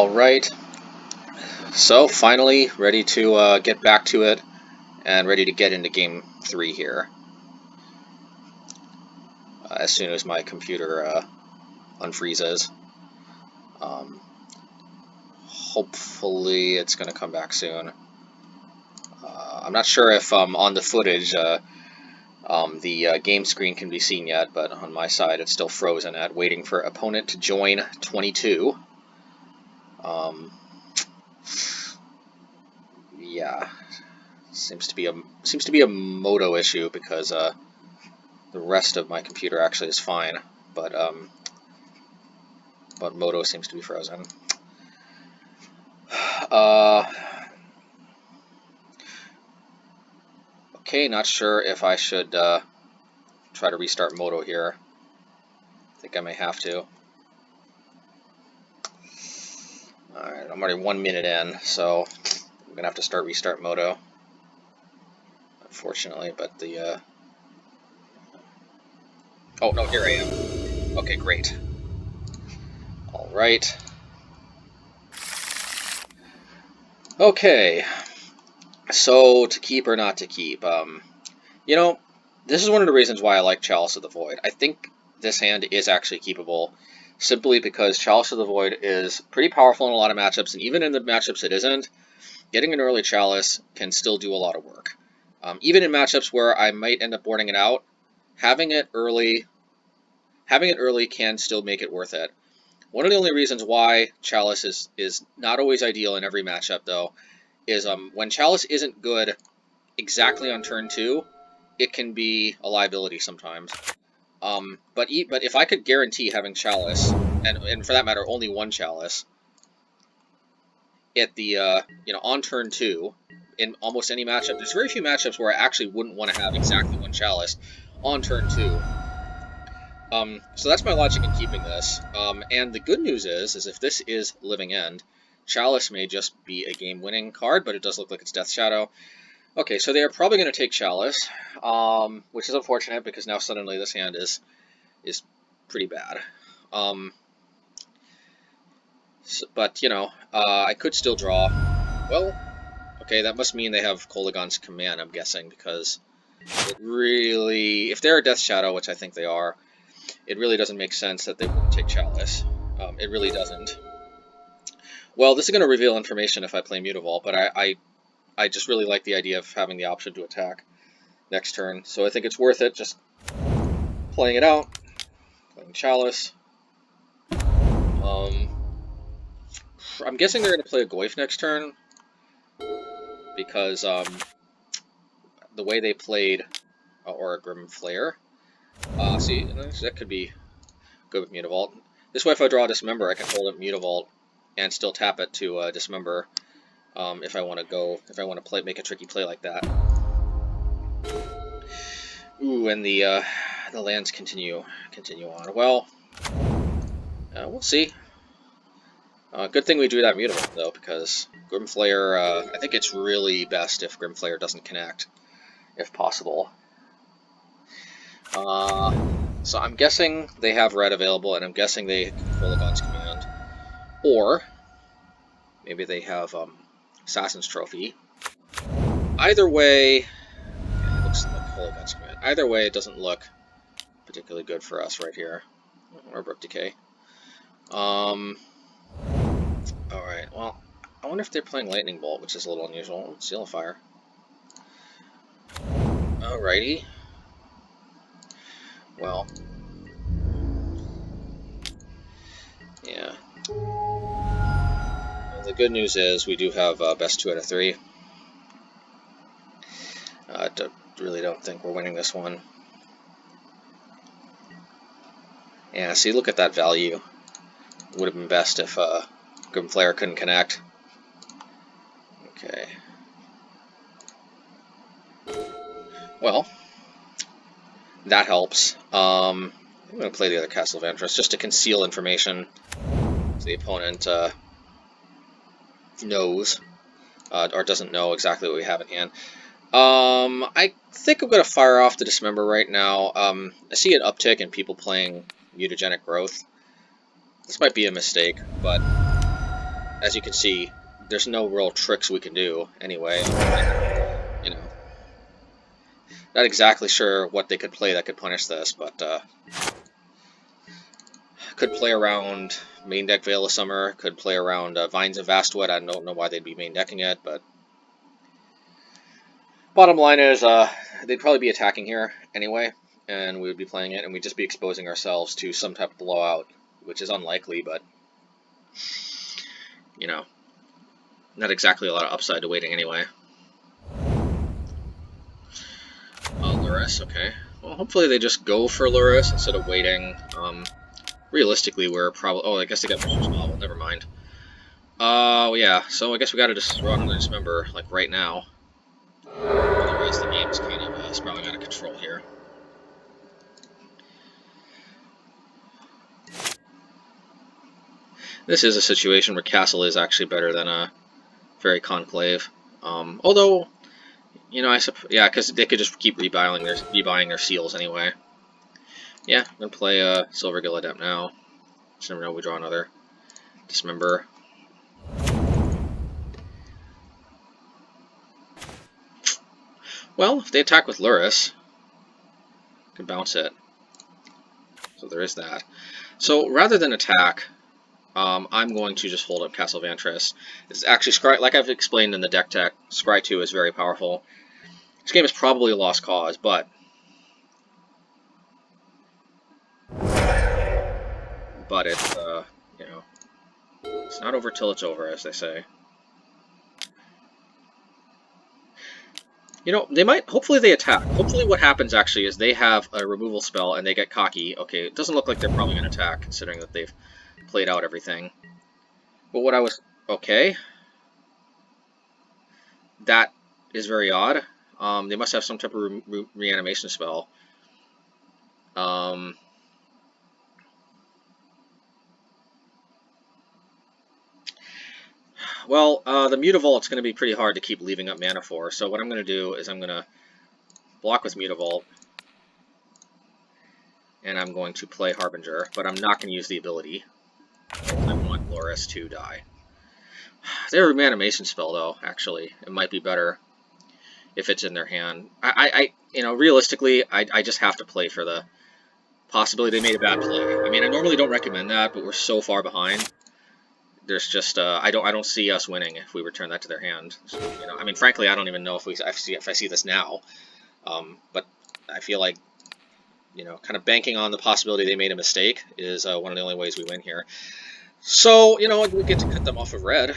Alright, so finally ready to get back to it and ready to get into Game 3 here. As soon as my computer unfreezes. Hopefully it's going to come back soon. I'm not sure if on the footage the game screen can be seen yet, but on my side it's still frozen at waiting for opponent to join 22. Yeah, seems to be a Moto issue because the rest of my computer actually is fine, but Moto seems to be frozen. Okay, not sure if I should try to restart Moto here. I think I may have to. Alright, I'm already 1 minute in, so I'm gonna have to restart Moto. Unfortunately, but the oh no, here I am. Okay, great. Alright. Okay. So, to keep or not to keep, you know, this is one of the reasons why I like Chalice of the Void. I think this hand is actually keepable, simply because Chalice of the Void is pretty powerful in a lot of matchups, and even in the matchups it isn't, getting an early Chalice can still do a lot of work. Even in matchups where I might end up boarding it out, having it early can still make it worth it. One of the only reasons why Chalice is not always ideal in every matchup, though, is when Chalice isn't good exactly on turn 2, it can be a liability sometimes. But if I could guarantee having Chalice, and for that matter only one Chalice, at the on turn 2, in almost any matchup, there's very few matchups where I actually wouldn't want to have exactly one Chalice on turn 2. So that's my logic in keeping this. And the good news is if this is Living End, Chalice may just be a game-winning card, but it does look like it's Death Shadow. Okay, so they are probably going to take Chalice, which is unfortunate because now suddenly this hand is pretty bad. But, I could still draw. Well, okay, that must mean they have Kolaghan's Command, I'm guessing, because it really, if they're a Death Shadow, which I think they are, it really doesn't make sense that they wouldn't take Chalice. It really doesn't. Well, this is going to reveal information if I play Mutavault, but I just really like the idea of having the option to attack next turn, so I think it's worth it just playing it out, playing Chalice. I'm guessing they're going to play a Goyf next turn, because the way they played, or a Grim Flare, see, that could be good with Mutavault. This way, if I draw a Dismember, I can hold up Mutavault and still tap it to Dismember if I want to make a tricky play like that. Ooh, and the lands continue on. Well, we'll see. Good thing we drew that Mutavault, though, because Grimflayer, I think it's really best if Grimflayer doesn't connect, if possible. So I'm guessing they have red available, and I'm guessing they Kolaghan's Command. Or, maybe they have Assassin's Trophy. Either way, it looks like Kolaghan's Command. Either way, it doesn't look particularly good for us right here. Or Brook Decay. Alright, well, I wonder if they're playing Lightning Bolt, which is a little unusual. Seal of Fire. Alrighty. Well. Yeah. Well, the good news is we do have best 2 out of 3. Really don't think we're winning this one. Yeah, see, look at that value. Would have been best if Grimflayer couldn't connect. Okay. Well, that helps. I'm going to play the other Castle of Antris just to conceal information so the opponent knows or doesn't know exactly what we have in hand. I think I'm going to fire off the Dismember right now. I see an uptick in people playing Mutagenic Growth. This might be a mistake, but as you can see, there's no real tricks we can do anyway. You know, not exactly sure what they could play that could punish this, but could play around main deck Veil of Summer, could play around Vines of Vastwood. I don't know why they'd be main decking it, but bottom line is they'd probably be attacking here anyway, and we would be playing it, and we'd just be exposing ourselves to some type of blowout, which is unlikely, but, you know, not exactly a lot of upside to waiting anyway. Luris, okay. Well, hopefully they just go for Luris instead of waiting. Realistically, we're probably... Oh, I guess they got Vicious Novel, never mind. Yeah, so I guess we gotta just run and Dismember, like, right now. Otherwise, the game's kind of spiraling out of control here. This is a situation where Castle is actually better than a Fairy Conclave. Although, you know, yeah, because they could just keep rebuying their seals anyway. Yeah, I'm gonna play Silver Gill Adept now. Just never know, we draw another Dismember. Well, if they attack with Luris, I can bounce it. So there is that. So rather than attack, I'm going to just hold up Castle Vantress. It's actually Scry, like I've explained in the deck tech, Scry 2 is very powerful. This game is probably a lost cause, but it's you know, it's not over till it's over, as they say. You know, they might, hopefully they attack. Hopefully what happens actually is they have a removal spell and they get cocky. Okay, it doesn't look like they're probably going to attack, considering that they've played out everything. But what I was... Okay. That is very odd. They must have some type of reanimation spell. Well, the Mutavault's going to be pretty hard to keep leaving up mana for, so what I'm going to do is I'm going to block with Mutavault, and I'm going to play Harbinger, but I'm not going to use the ability. I want Loris to die. Their reanimation spell, though, actually, it might be better if it's in their hand. You know, realistically, I just have to play for the possibility they made a bad play. I mean, I normally don't recommend that, but we're so far behind. There's just I don't see us winning if we return that to their hand. So, you know, I mean, frankly, I don't even know if I see this now. But I feel like, you know, kind of banking on the possibility they made a mistake is one of the only ways we win here. So, you know, we get to cut them off of red.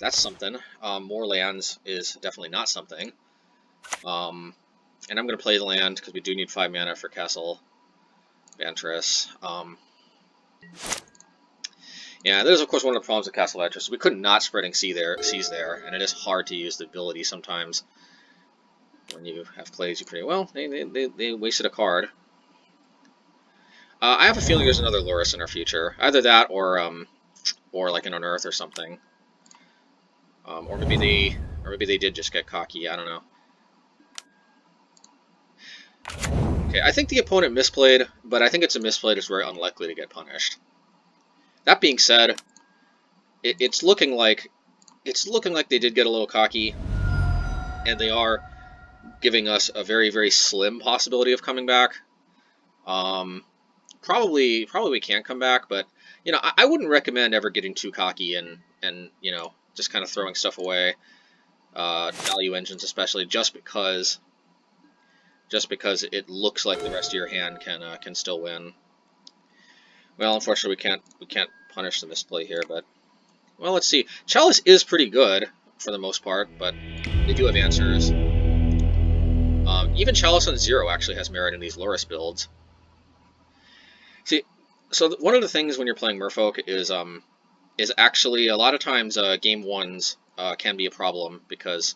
That's something. More lands is definitely not something. And I'm going to play the land because we do need 5 mana for Castle Vantress. Yeah, that is of course one of the problems with Castle Vantress. We could not spreading seas there, and it is hard to use the ability sometimes. When you have plays, you create. Well, they wasted a card. I have a feeling there's another Loris in our future. Either that or like an Unearth or something. Or maybe they did just get cocky. I don't know. Okay, I think the opponent misplayed, but I think it's a misplay that's very unlikely to get punished. That being said, it's looking like they did get a little cocky, and they are giving us a very, very slim possibility of coming back. Probably we can't come back, but you know, I wouldn't recommend ever getting too cocky and you know, just kind of throwing stuff away. Value engines especially, just because it looks like the rest of your hand can still win. Well, unfortunately we can't punish the misplay here, but well, let's see. Chalice is pretty good for the most part, but they do have answers. Even Chalice on 0 actually has merit in these Loris builds. See, so one of the things when you're playing Merfolk is actually a lot of times game 1s can be a problem because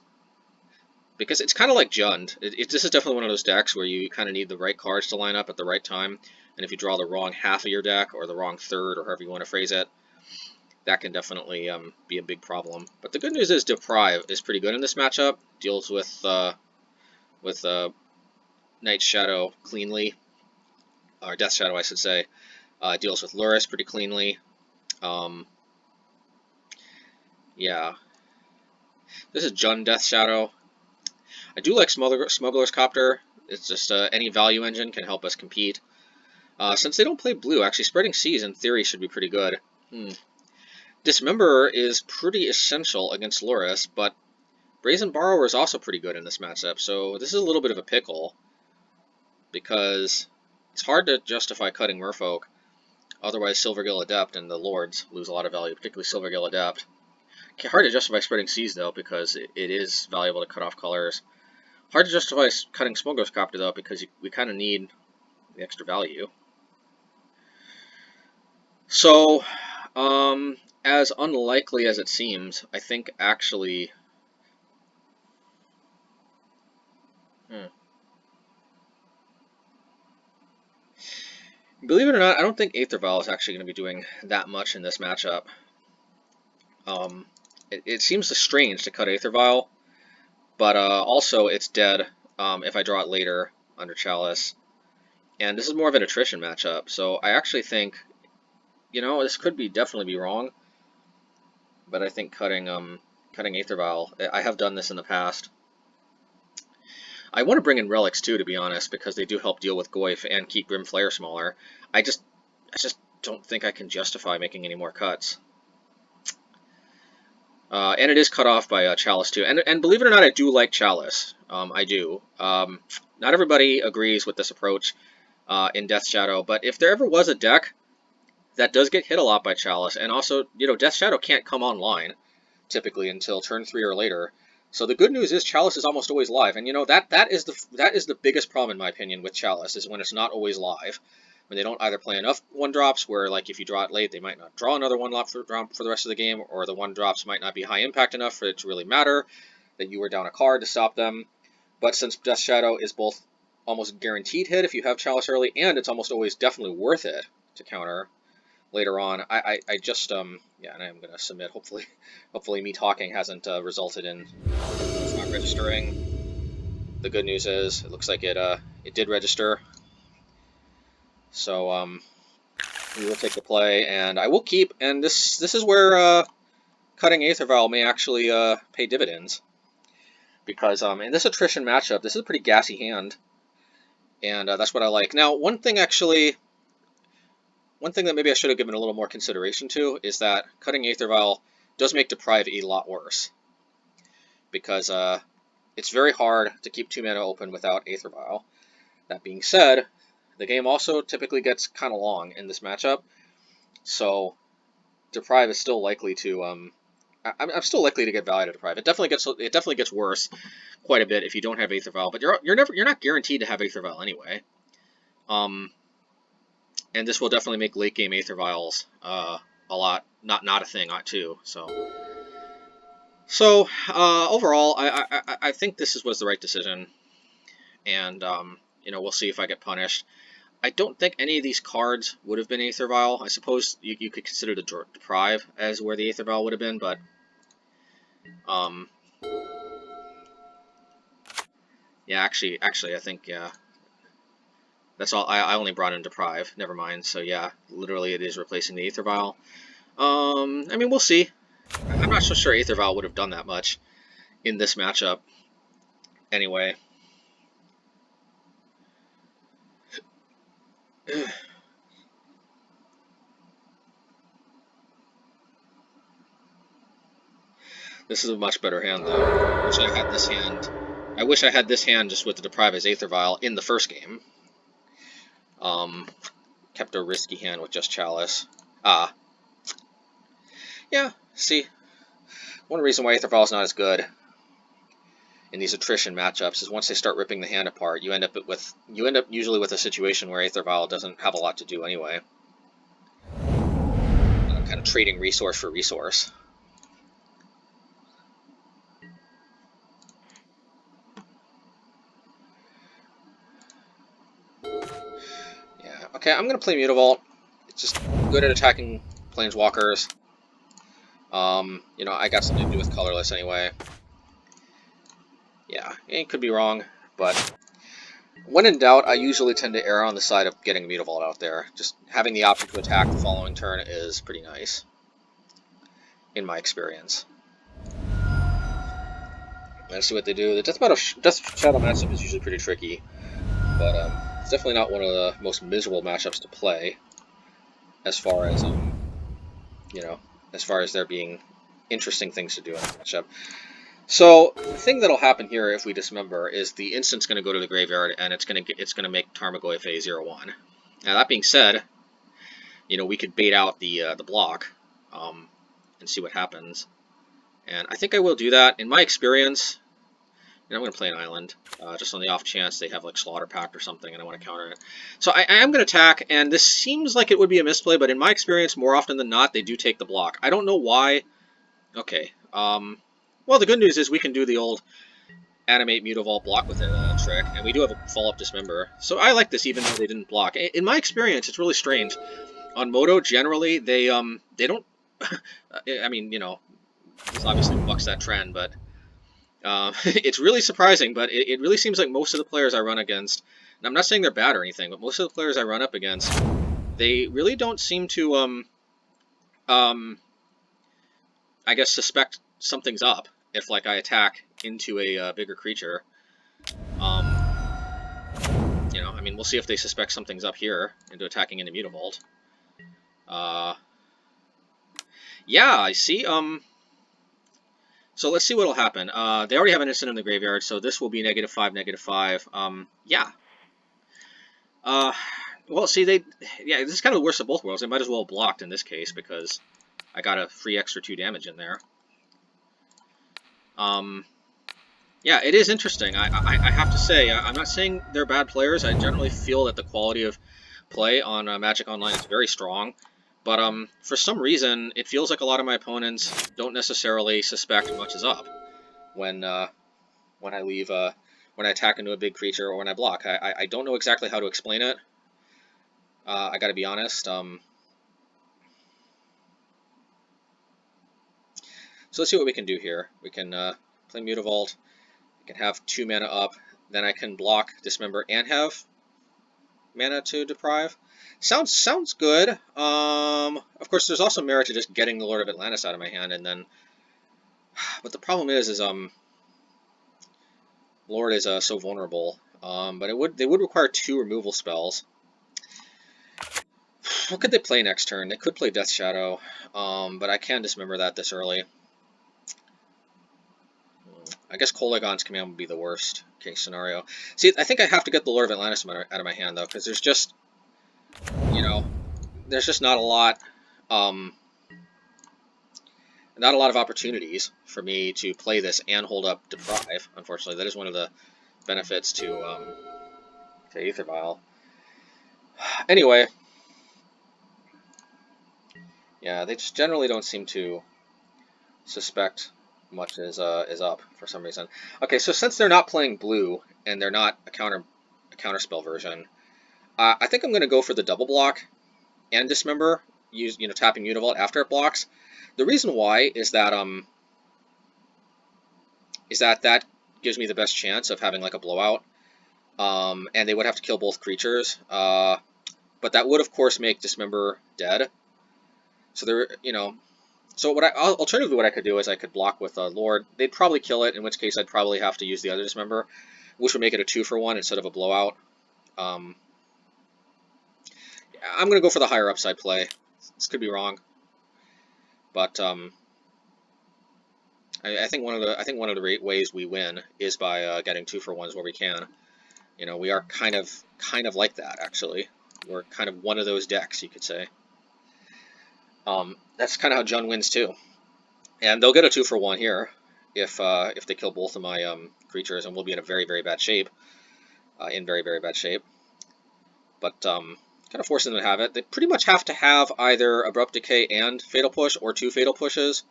it's kind of like Jund. This is definitely one of those decks where you kind of need the right cards to line up at the right time, and if you draw the wrong half of your deck or the wrong third or however you want to phrase it, that can definitely be a big problem. But the good news is Deprive is pretty good in this matchup. Deals with Night's Shadow cleanly, or Death Shadow, I should say. Deals with Luris pretty cleanly. Yeah. This is Jund Death Shadow. I do like Smuggler's Copter. It's just any value engine can help us compete. Since they don't play blue, actually Spreading Seas in theory should be pretty good. Dismemberer is pretty essential against Loris, but Brazen Borrower is also pretty good in this matchup, so this is a little bit of a pickle, because it's hard to justify cutting Merfolk, otherwise Silvergill Adept and the Lords lose a lot of value, particularly Silvergill Adept. Hard to justify Spreading Seas, though, because it is valuable to cut off colors. Hard to justify cutting Smuggler's Copter, though, because we kind of need the extra value. So, as unlikely as it seems, I think actually... Believe it or not, I don't think Aether Vial is actually going to be doing that much in this matchup. It seems strange to cut Aether Vial, but also it's dead if I draw it later under Chalice. And this is more of an attrition matchup, so I actually think, you know, this could definitely be wrong, but I think cutting Aether Vial, I have done this in the past. I want to bring in Relics too, to be honest, because they do help deal with Goyf and keep Grim Flare smaller. I just don't think I can justify making any more cuts. And it is cut off by Chalice too. And believe it or not, I do like Chalice. I do. Not everybody agrees with this approach in Death Shadow, but if there ever was a deck that does get hit a lot by Chalice, and also, you know, Death Shadow can't come online typically until turn 3 or later. So the good news is Chalice is almost always live, and you know that is the biggest problem in my opinion with Chalice, is when it's not always live, when they don't either play enough 1-drops where, like, if you draw it late they might not draw another 1-drop for the rest of the game, or the 1-drops might not be high impact enough for it to really matter that you were down a card to stop them. But since Death Shadow is both almost guaranteed hit if you have Chalice early, and it's almost always definitely worth it to counter later on, I just yeah, and I'm gonna submit. Hopefully me talking hasn't resulted in it's not registering. The good news is it looks like it did register. So we will take the play, and I will keep. And this is where cutting Aether Vial may actually pay dividends, because in this attrition matchup, this is a pretty gassy hand, and that's what I like. Now, one thing that maybe I should have given a little more consideration to is that cutting Aether Vial does make Deprive a lot worse, because it's very hard to keep 2 mana open without Aether Vial. That being said, the game also typically gets kind of long in this matchup, so Deprive is still likely to I'm still likely to get value to Deprive. It definitely gets worse quite a bit if you don't have Aether Vial, but you're not guaranteed to have Aether Vial anyway. And this will definitely make late game Aether Vials a lot not a thing too. So overall, I think this was the right decision, and you know, we'll see if I get punished. I don't think any of these cards would have been Aether Vial. I suppose you could consider the Deprive as where the Aether Vial would have been, but yeah, actually, I think, yeah, that's all. I only brought in Deprive. Never mind. So yeah, literally, it is replacing the Aether Vial. I mean, we'll see. I'm not so sure Aether Vial would have done that much in this matchup. Anyway. This is a much better hand, though. I wish I had this hand. I wish I had this hand just with the Deprive as Aether Vial in the first game. Kept a risky hand with just Chalice. Yeah, see. One reason why Aether Vial is not as good in these attrition matchups is once they start ripping the hand apart, you end up usually with a situation where Aether Vial doesn't have a lot to do anyway. Kind of trading resource for resource. Yeah, okay, I'm going to play Mutavault. It's just good at attacking Planeswalkers. You know, I got something to do with colorless anyway. Yeah, it could be wrong, but when in doubt, I usually tend to err on the side of getting Mutavault out there. Just having the option to attack the following turn is pretty nice, in my experience. Let's see what they do. The Death Shadow matchup is usually pretty tricky, but it's definitely not one of the most miserable matchups to play, as far as you know, as far as there being interesting things to do in the matchup. So the thing that'll happen here if we dismember is the instant's going to go to the graveyard, and it's going to make Tarmogoyf a 0/1. Now that being said, you know, we could bait out the block and see what happens. And I think I will do that. In my experience, you know, I'm going to play an island, just on the off chance they have like Slaughter Pact or something and I want to counter it. So I am going to attack, and this seems like it would be a misplay, but in my experience, more often than not, they do take the block. I don't know why. Okay. Well, the good news is we can do the old animate Mutavault block with it trick, and we do have a follow-up Dismember. So I like this even though they didn't block. In my experience, it's really strange. On Moto, generally, they don't... I mean, you know, this obviously bucks that trend, but it's really surprising, but it really seems like most of the players I run against, and I'm not saying they're bad or anything, but most of the players I run up against, they really don't seem to, I guess, suspect something's up if, like, I attack into a bigger creature. You know, I mean, we'll see if they suspect something's up here into attacking into Mutavault. Yeah, I see, so let's see what'll happen. They already have an instant in the graveyard, so this will be -5, -5. Yeah. Well, see, yeah, this is kind of the worst of both worlds. They might as well have blocked in this case, because I got a free extra 2 damage in there. Yeah, it is interesting. I have to say, I'm not saying they're bad players. I generally feel that the quality of play on Magic Online is very strong. But for some reason, it feels like a lot of my opponents don't necessarily suspect much is up when I leave, when I attack into a big creature or when I block. I don't know exactly how to explain it. I gotta be honest. So let's see what we can do here. We can play Mutavault. I can have 2 mana up. Then I can block, Dismember, and have mana to deprive. Sounds good. Of course, there's also merit to just getting the Lord of Atlantis out of my hand, and then. But the problem is Lord is so vulnerable. But they would require 2 removal spells. What could they play next turn? They could play Death Shadow, but I can dismember that this early. I guess Kolagon's command would be the worst case scenario. See, I think I have to get the Lord of Atlantis out of my hand, though, because there's just, you know, there's just not a lot, not a lot of opportunities for me to play this and hold up Deprive, unfortunately. That is one of the benefits to Aether Vial. Anyway, yeah, they just generally don't seem to suspect much is up for some reason. Okay, so since they're not playing blue and they're not a counterspell version, I think I'm going to go for the double block and Dismember, tapping Mutavault after it blocks. The reason why is that that gives me the best chance of having like a blowout, and they would have to kill both creatures. But that would of course make Dismember dead. So there, So alternatively, what I could do is I could block with Lord. They'd probably kill it, in which case I'd probably have to use the other Dismember, which would make it a 2-for-1 instead of a blowout. I'm going to go for the higher upside play. This could be wrong, but I think one of the ways we win is by getting 2-for-1s where we can. We are kind of like that, actually. We're kind of one of those decks, you could say. That's kind of how Jun wins too. And they'll get a 2-for-1 here if they kill both of my creatures, and we'll be in a very, very bad shape. Very, very bad shape. But kind of forcing them to have it. They pretty much have to have either Abrupt Decay and Fatal Push, or 2 Fatal Pushes.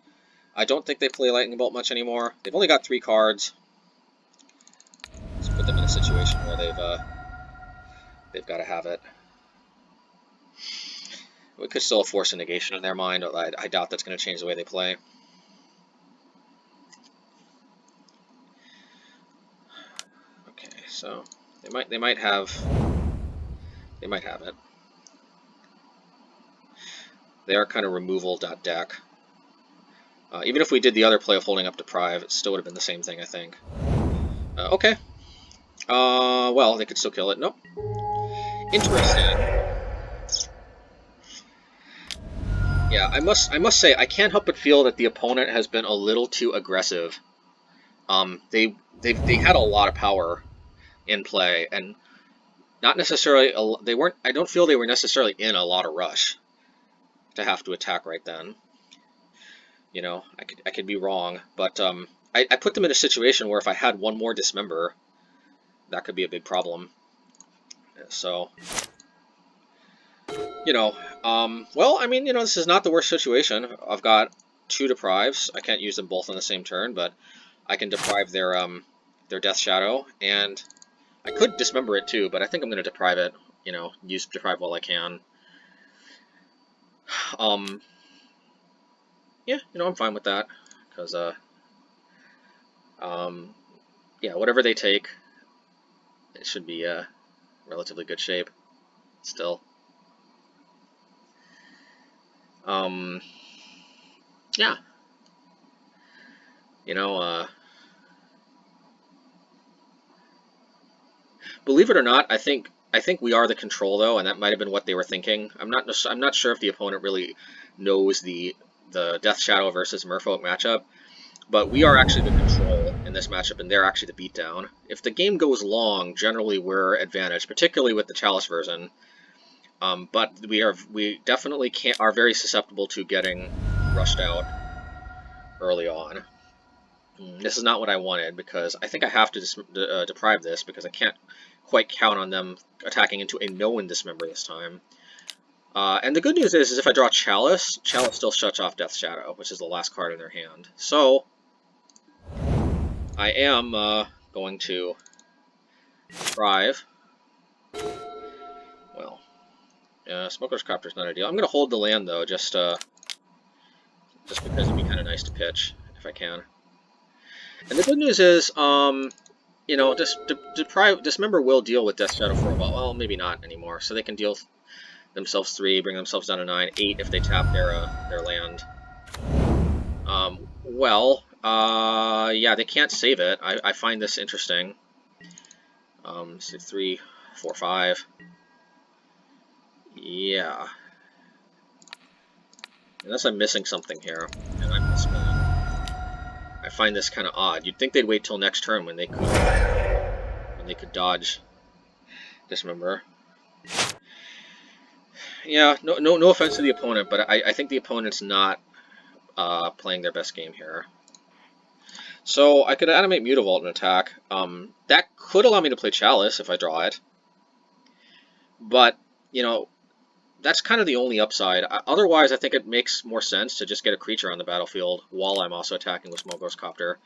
I don't think they play Lightning Bolt much anymore. They've only got 3 cards. Let's put them in a situation where they've got to have it. We could still force a negation in their mind. I doubt that's going to change the way they play. Okay, so they might have it. They are kind of removal.deck. Even if we did the other play of holding up Deprive, it still would have been the same thing, I think. Okay. Well, they could still kill it. Nope. Interesting. Yeah, I must say, I can't help but feel that the opponent has been a little too aggressive. They had a lot of power in play, and not necessarily, they weren't, I don't feel they were necessarily in a lot of rush to have to attack right then. You know, I could be wrong, but I put them in a situation where if I had one more Dismember, that could be a big problem. So, you know, well, I mean, you know, this is not the worst situation. I've got 2 Deprives. I can't use them both on the same turn, but I can deprive their Death Shadow, and I could Dismember it too, but I think I'm going to deprive it, you know, use Deprive while I can. Yeah, you know, I'm fine with that, because, yeah, whatever they take, it should be relatively good shape still. Yeah. You know, believe it or not, I think we are the control though, and that might have been what they were thinking. I'm not sure if the opponent really knows the Death Shadow versus Merfolk matchup, but we are actually the control in this matchup, and they're actually the beatdown. If the game goes long, generally we're advantaged, particularly with the Chalice version. But we definitely are very susceptible to getting rushed out early on. This is not what I wanted, because I think I have to deprive this, because I can't quite count on them attacking into a no-one Dismember this time. And the good news is if I draw Chalice, Chalice still shuts off Death Shadow, which is the last card in their hand. So, I am going to deprive. Well, Smoker's Copter's not ideal. I'm going to hold the land, though, just because it'd be kind of nice to pitch, if I can. And the good news is, you know, Dismember will deal with Death Shadow for a while. Well, maybe not anymore. So they can deal themselves 3, bring themselves down to 9, 8 if they tap their land. Well, yeah, they can't save it. I find this interesting. 6, 3, 4, 5. Yeah. Unless I'm missing something here, and I'm missing it. I find this kind of odd. You'd think they'd wait till next turn when they could dodge Dismember. Yeah, no offense to the opponent, but I think the opponent's not playing their best game here. So I could animate Mutavault and attack. That could allow me to play Chalice if I draw it. But, you know, that's kind of the only upside. Otherwise, I think it makes more sense to just get a creature on the battlefield while I'm also attacking with Smoker's Copter.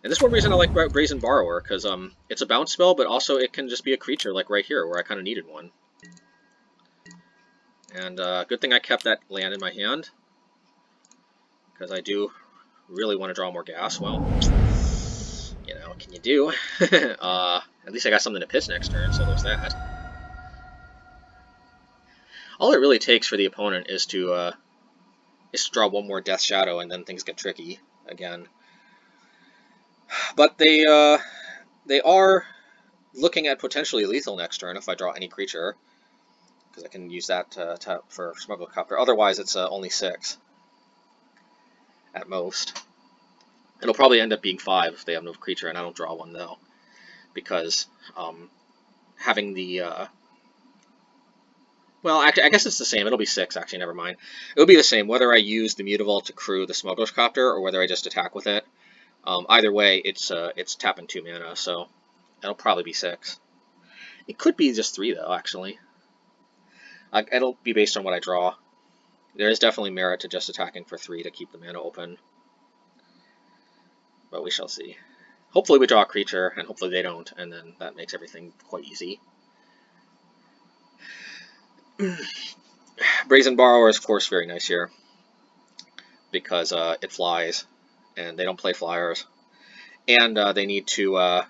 And this is one reason I like Brazen Borrower, because it's a bounce spell, but also it can just be a creature, like right here, where I kind of needed one. And good thing I kept that land in my hand, because I do really want to draw more gas. Well, you know, what can you do? At least I got something to pitch next turn, so there's that. All it really takes for the opponent is to draw one more Death Shadow, and then things get tricky again. But they are looking at potentially lethal next turn if I draw any creature, because I can use that to tap for Smuggler Copter. Otherwise, it's only 6 at most. It'll probably end up being 5 if they have no creature, and I don't draw one though, because having the well, actually, I guess it's the same. It'll be 6, actually, never mind. It'll be the same whether I use the Mutavault to crew the Smuggler's Copter or whether I just attack with it. Either way, it's tapping 2 mana, so it'll probably be 6. It could be just 3, though, actually. It'll be based on what I draw. There is definitely merit to just attacking for 3 to keep the mana open. But we shall see. Hopefully we draw a creature, and hopefully they don't, and then that makes everything quite easy. Brazen Borrower is, of course, very nice here, because it flies, and they don't play flyers. And they need to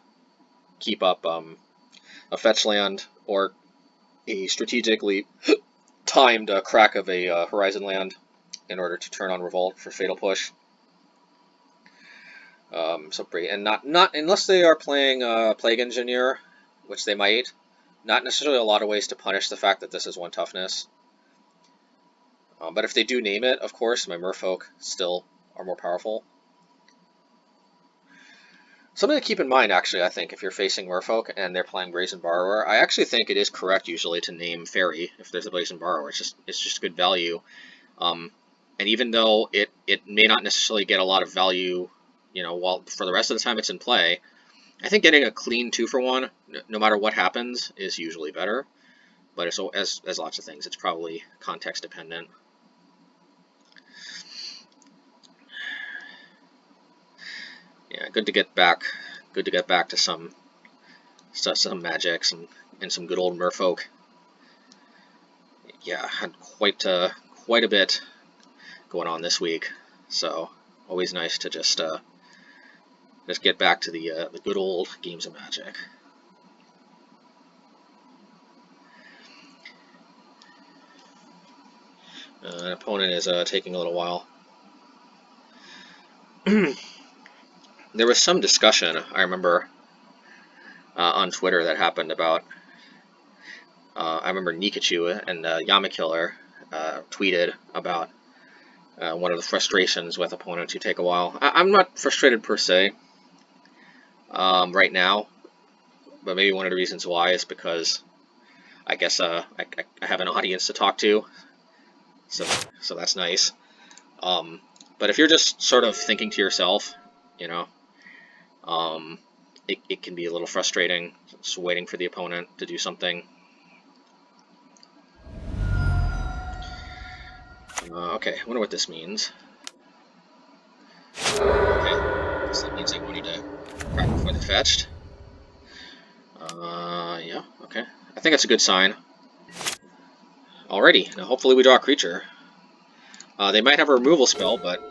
keep up a fetch land or a strategically timed crack of a Horizon land in order to turn on Revolt for Fatal Push. And not unless they are playing Plague Engineer, which they might. Not necessarily a lot of ways to punish the fact that this is 1 toughness. But if they do name it, of course, my Merfolk still are more powerful. Something to keep in mind, actually, I think, if you're facing Merfolk and they're playing Brazen Borrower, I actually think it is correct usually to name Fairy if there's a Brazen Borrower. It's just good value. And even though it may not necessarily get a lot of value, while for the rest of the time it's in play, I think getting a clean 2 for 1, no matter what happens, is usually better. But as lots of things, it's probably context dependent. Yeah, good to get back to some magic, and some good old Merfolk. Yeah, had quite a bit going on this week, so always nice to just get back to the good old games of Magic. An opponent is taking a little while. There was some discussion, I remember, on Twitter that happened about. I remember Nikachu and Yamakiller tweeted about one of the frustrations with opponents who take a while. I'm not frustrated per se right now, but maybe one of the reasons why is because I guess I have an audience to talk to, so that's nice. But if you're just sort of thinking to yourself, it can be a little frustrating, just waiting for the opponent to do something. Okay, I wonder what this means. Okay, so that means I wanted to crack before they fetched. Yeah, okay. I think that's a good sign. Alrighty, now hopefully we draw a creature. They might have a removal spell, but...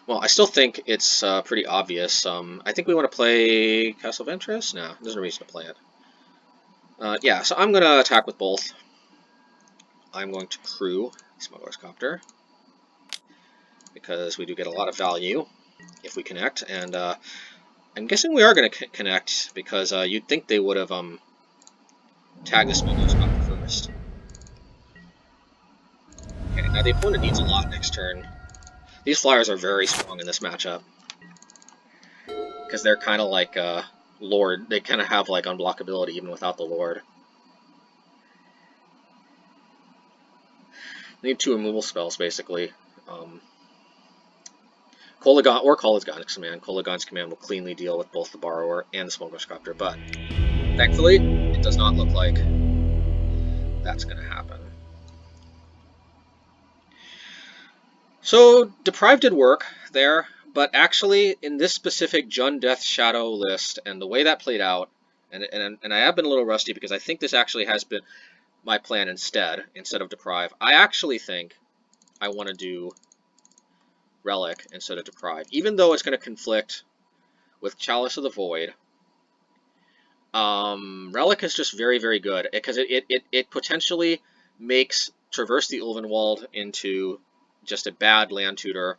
Well, I still think it's pretty obvious. I think we want to play Castle of Interest? No, there's no reason to play it. Yeah, so I'm going to attack with both. I'm going to crew Smuggler's Copter, because we do get a lot of value if we connect, and I'm guessing we are going to connect, because you'd think they would have tagged the Smuggler's Copter first. Okay, now the opponent needs a lot next turn. These flyers are very strong in this matchup, because they're kind of like Lord. They kind of have like unblockability even without the Lord. They need 2 removal spells, basically. Kolaghan's command. Kolaghan's command will cleanly deal with both the Borrower and the Smuggler's Copter, but thankfully, it does not look like that's going to happen. So, Deprive did work there, but actually, in this specific Jund Death Shadow list, and the way that played out, and I have been a little rusty because I think this actually has been my plan instead of Deprive. I actually think I want to do Relic instead of Deprive, even though it's going to conflict with Chalice of the Void. Relic is just very, very good, because it potentially makes Traverse the Ulvenwald into just a bad land tutor.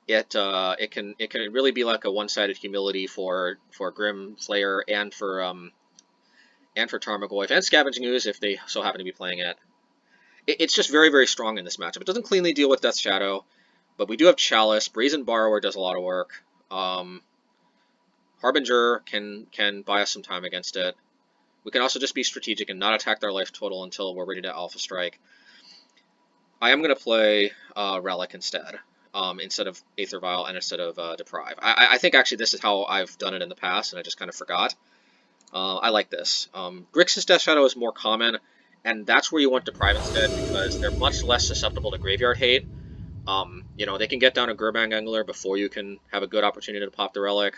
It can really be like a one-sided humility for Grim Flayer and for Tarmogoyf and Scavenging Ooze if they so happen to be playing it. It's just very, very strong in this matchup. It doesn't cleanly deal with Death Shadow, but we do have Chalice. Brazen Borrower does a lot of work. Harbinger can buy us some time against it. We can also just be strategic and not attack their life total until we're ready to Alpha Strike. I am going to play Relic instead of Aether Vial and instead of Deprive. I think actually this is how I've done it in the past, and I just kind of forgot. I like this. Grixis Death Shadow is more common, and that's where you want Deprive instead, because they're much less susceptible to graveyard hate. They can get down a Gerbang Angler before you can have a good opportunity to pop the Relic.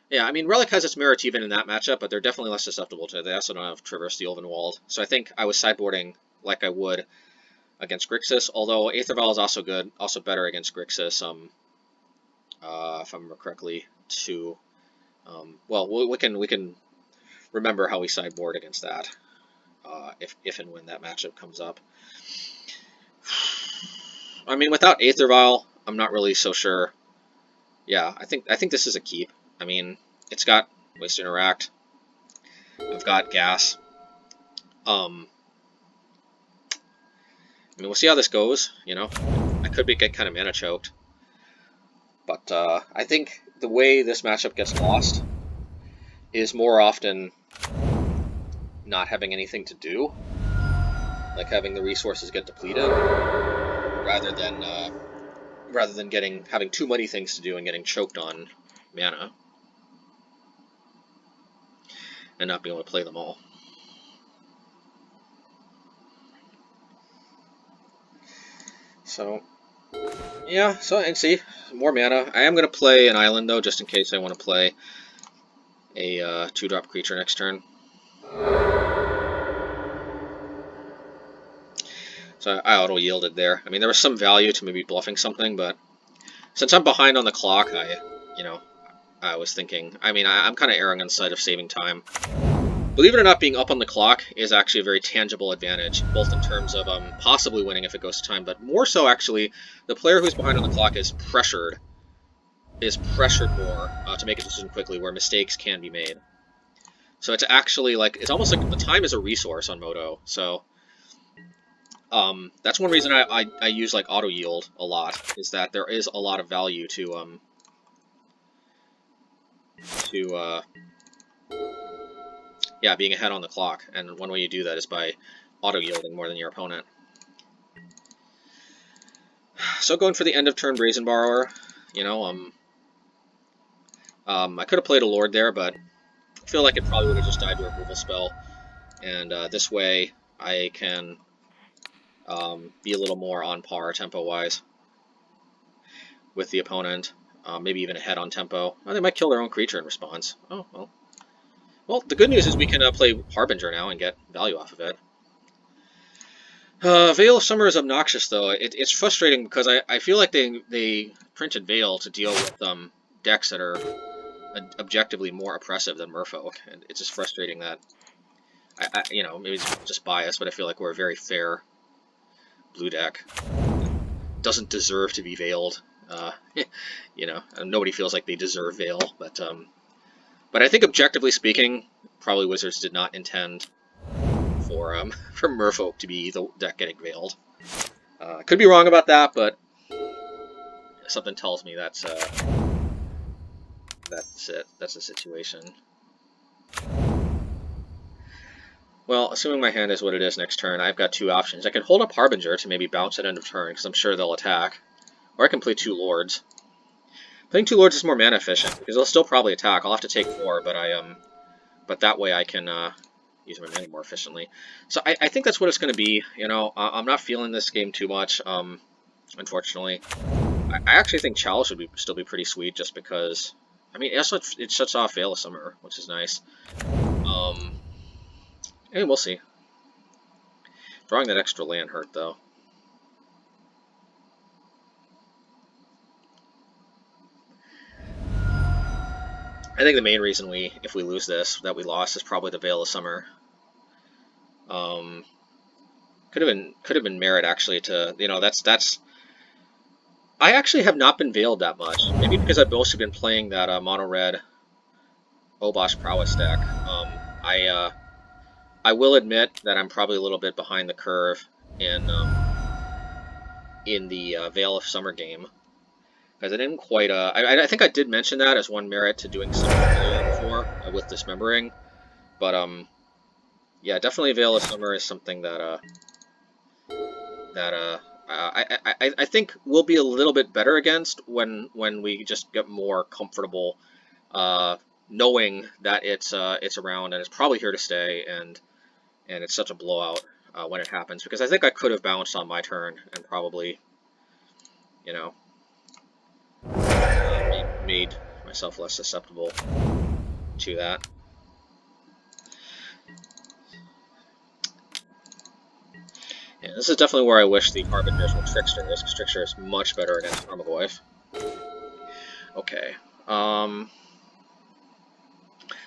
Yeah, I mean, Relic has its merits even in that matchup, but they're definitely less susceptible to it. They also don't have Traverse the Ulvenwald. So I think I was sideboarding like I would against Grixis, although Aether Vial is also good, also better against Grixis, if I remember correctly, too. Well, we can remember how we sideboard against that. if and when that matchup comes up. I mean, without Aether Vial, I'm not really so sure. Yeah, I think this is a keep. I mean, it's got Waste Interact. I've got Gas. I mean, we'll see how this goes. You know, I could get kind of mana choked, but I think the way this matchup gets lost is more often not having anything to do, like having the resources get depleted, rather than having too many things to do and getting choked on mana and not being able to play them all. So yeah, so and see more mana. I am gonna play an island though, just in case I want to play a 2-drop creature next turn. So I auto yielded there. I mean, there was some value to maybe bluffing something, but since I'm behind on the clock, I was thinking. I mean, I'm kind of erring on the side of saving time. Believe it or not, being up on the clock is actually a very tangible advantage, both in terms of possibly winning if it goes to time, but more so actually, the player who's behind on the clock is pressured more to make a decision quickly, where mistakes can be made. So it's actually like, it's almost like the time is a resource on Moto. So that's one reason I use like auto yield a lot, is that there is a lot of value to yeah, being ahead on the clock, and one way you do that is by auto yielding more than your opponent. So going for the end of turn Brazen Borrower, you know, I could have played a Lord there, but I feel like it probably would have just died to a removal spell, and this way I can be a little more on par tempo-wise with the opponent, maybe even ahead on tempo. Oh, they might kill their own creature in response. Oh, well. Well, the good news is we can play Harbinger now and get value off of it. Veil of Summer is obnoxious, though. It's frustrating because I feel like they printed Veil to deal with decks that are objectively more oppressive than Merfolk, and it's just frustrating that you know, maybe it's just biased, but I feel like we're a very fair blue deck. Doesn't deserve to be veiled. You know, nobody feels like they deserve Veil, but I think objectively speaking, probably Wizards did not intend for for Merfolk to be the deck getting veiled. Could be wrong about that, but something tells me that's it. That's the situation. Well, assuming my hand is what it is next turn, I've got two options. I can hold up Harbinger to maybe bounce at end of turn, because I'm sure they'll attack. Or I can play two Lords. Playing two Lords is more mana efficient, because they'll still probably attack. I'll have to take 4, but that way I can use my mana more efficiently. So I think that's what it's going to be. You know, I'm not feeling this game too much, unfortunately. I actually think Chalice would still be pretty sweet, just because... I mean, it shuts off Veil of Summer, which is nice. And we'll see. Drawing that extra land hurt, though. I think the main reason if we lose this, that we lost, is probably the Veil of Summer. Could have been merit, actually, to, you know, that's. I actually have not been veiled that much. Maybe because I've mostly been playing that mono red Obosh Prowess deck. I will admit that I'm probably a little bit behind the curve in the Veil of Summer game, because I didn't quite. I think I did mention that as one merit to doing something earlier before with Dismembering, but yeah, definitely Veil of Summer is something that I think we'll be a little bit better against when we just get more comfortable knowing that it's around and it's probably here to stay, and it's such a blowout when it happens, because I think I could have bounced on my turn and probably, you know, made myself less susceptible to that. Yeah, this is definitely where I wish the Harbingers were Tricksters, because Trickster is much better against Tarmogoyf. Okay.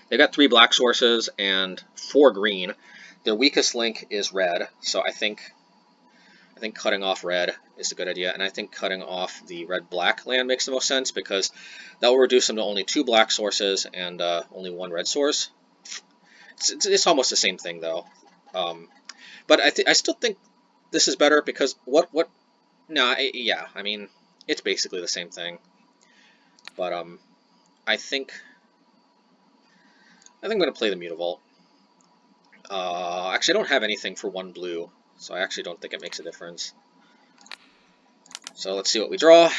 They got 3 black sources and 4 green. Their weakest link is red, so I think cutting off red is a good idea, and I think cutting off the red-black land makes the most sense, because that will reduce them to only 2 black sources and only 1 red source. It's almost the same thing, though. But I still think this is better, because yeah, I mean, it's basically the same thing. But I think I'm going to play the Mutavault. Actually, I don't have anything for 1 blue, so I actually don't think it makes a difference. So let's see what we draw.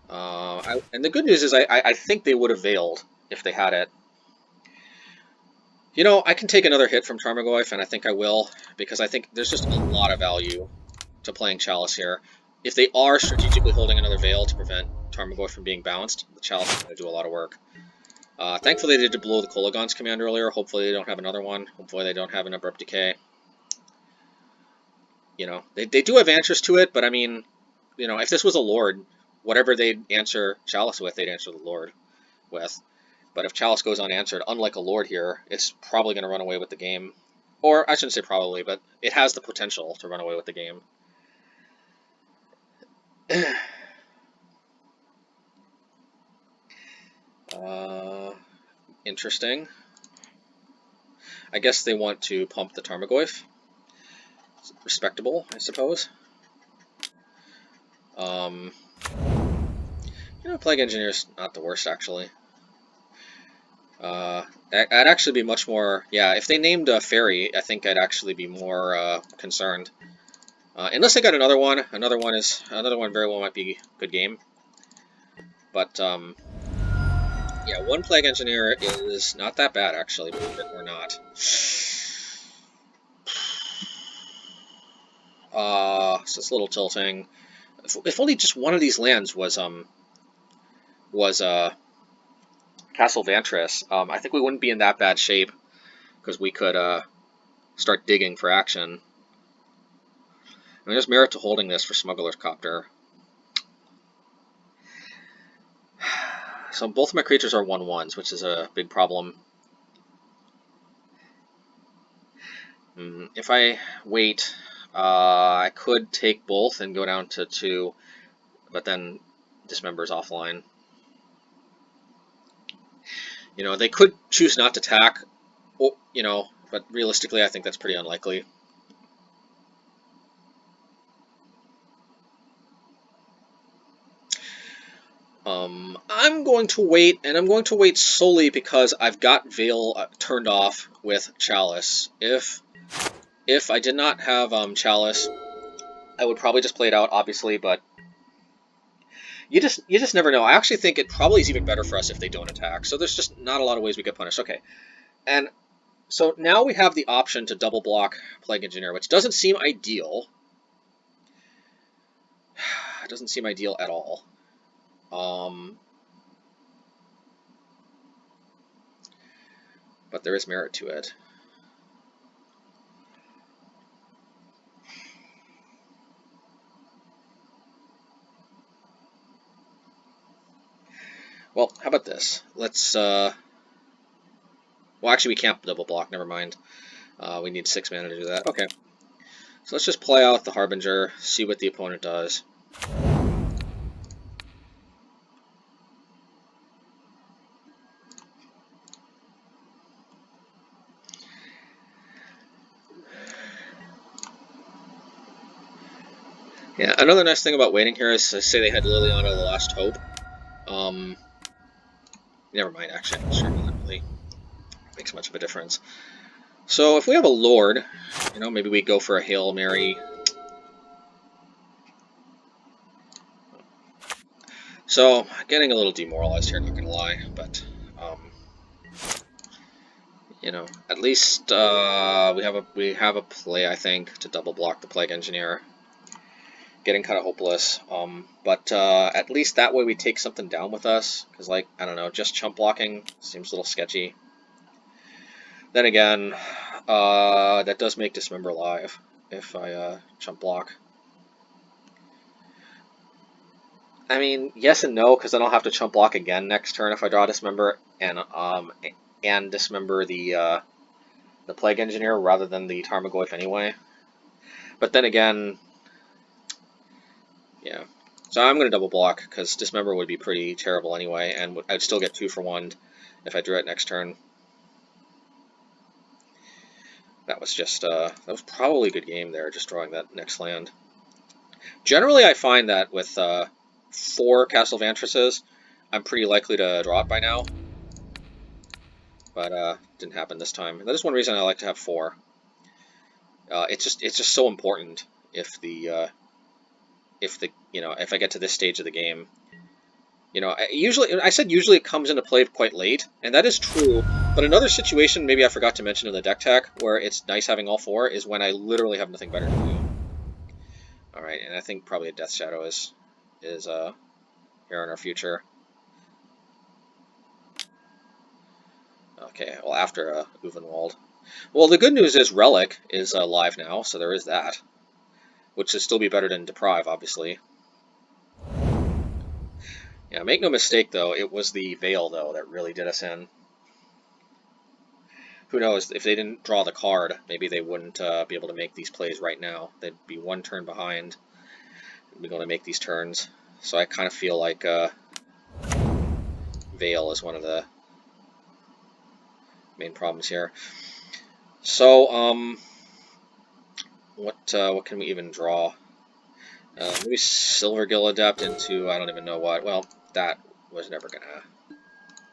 And the good news is I think they would have Veiled if they had it. You know, I can take another hit from Tarmogoyf, and I think I will, because I think there's just a lot of value to playing Chalice here. If they are strategically holding another Veil to prevent Tarmogoyf from being bounced, the Chalice is going to do a lot of work. Thankfully, they did blow the Kolaghan's command earlier. Hopefully, they don't have another one. Hopefully, they don't have an Abrupt Decay. You know, they do have answers to it, but I mean, you know, if this was a Lord, whatever they'd answer Chalice with, they'd answer the Lord with. But if Chalice goes unanswered, unlike a Lord here, it's probably going to run away with the game. Or, I shouldn't say probably, but it has the potential to run away with the game. Interesting. I guess they want to pump the Tarmogoyf. Respectable, I suppose. You know, Plague Engineer's not the worst, actually. I'd actually be much more... Yeah, if they named a Fairy, I think I'd actually be more concerned. Unless they got another one. Another one very well might be a good game. But, yeah, 1 Plague Engineer is not that bad, actually, believe it or not. So it's a little tilting. If only just one of these lands was Castle Vantress, I think we wouldn't be in that bad shape, because we could start digging for action. I mean, there's merit to holding this for Smuggler's Copter. So both of my creatures are 1/1s, which is a big problem. If I wait, I could take both and go down to 2, but then Dismember's offline. You know, they could choose not to attack, you know, but realistically I think that's pretty unlikely. I'm going to wait, and I'm going to wait solely because I've got Veil turned off with Chalice. If I did not have Chalice, I would probably just play it out, obviously, but you just never know. I actually think it probably is even better for us if they don't attack. So there's just not a lot of ways we get punished. Okay, and so now we have the option to double block Plague Engineer, which doesn't seem ideal. It doesn't seem ideal at all. But there is merit to it. Well, how about this? Let's, well, actually we can't double block, never mind. We need 6 mana to do that. Okay. So let's just play out the Harbinger, see what the opponent does. Yeah, another nice thing about waiting here is, say they had Liliana the Last Hope. Never mind, actually, I'm sure it doesn't really make much of a difference. So if we have a Lord, you know, maybe we go for a Hail Mary. So, getting a little demoralized here, not gonna lie, but, you know, at least we have a play, I think, to double block the Plague Engineer. Getting kind of hopeless, but at least that way we take something down with us, because, like, I don't know, just chump blocking seems a little sketchy. Then again, that does make Dismember live if I chump block. I mean, yes and no, because then I'll have to chump block again next turn if I draw Dismember, and Dismember the the Plague Engineer rather than the Tarmogoyf anyway. But then again, yeah. So I'm going to double block, because Dismember would be pretty terrible anyway, and I'd still get 2 for 1 if I drew it next turn. That was just, that was probably a good game there, just drawing that next land. Generally, I find that with 4 Castle Vantresses, I'm pretty likely to draw it by now. But didn't happen this time. That is one reason I like to have 4. It's just so important if the if I get to this stage of the game. I said usually it comes into play quite late, and that is true. But another situation, maybe I forgot to mention in the deck tech, where it's nice having all 4, is when I literally have nothing better to do. All right, and I think probably a Death Shadow is here in our future. Okay, well after Uvenwald. Well, the good news is Relic is live now, so there is that, which should still be better than Deprive, obviously. Yeah, make no mistake though, it was the Veil though that really did us in. Who knows, if they didn't draw the card, maybe they wouldn't be able to make these plays right now. They'd be 1 turn behind and be going to make these turns. So I kind of feel like Veil is one of the main problems here. So, what can we even draw? Maybe Silvergill Adept into I don't even know what. Well, that was never gonna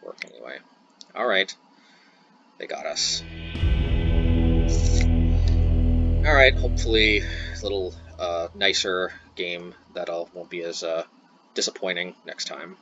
work anyway. Alright. They got us. Alright, hopefully a little nicer game that won't be as disappointing next time.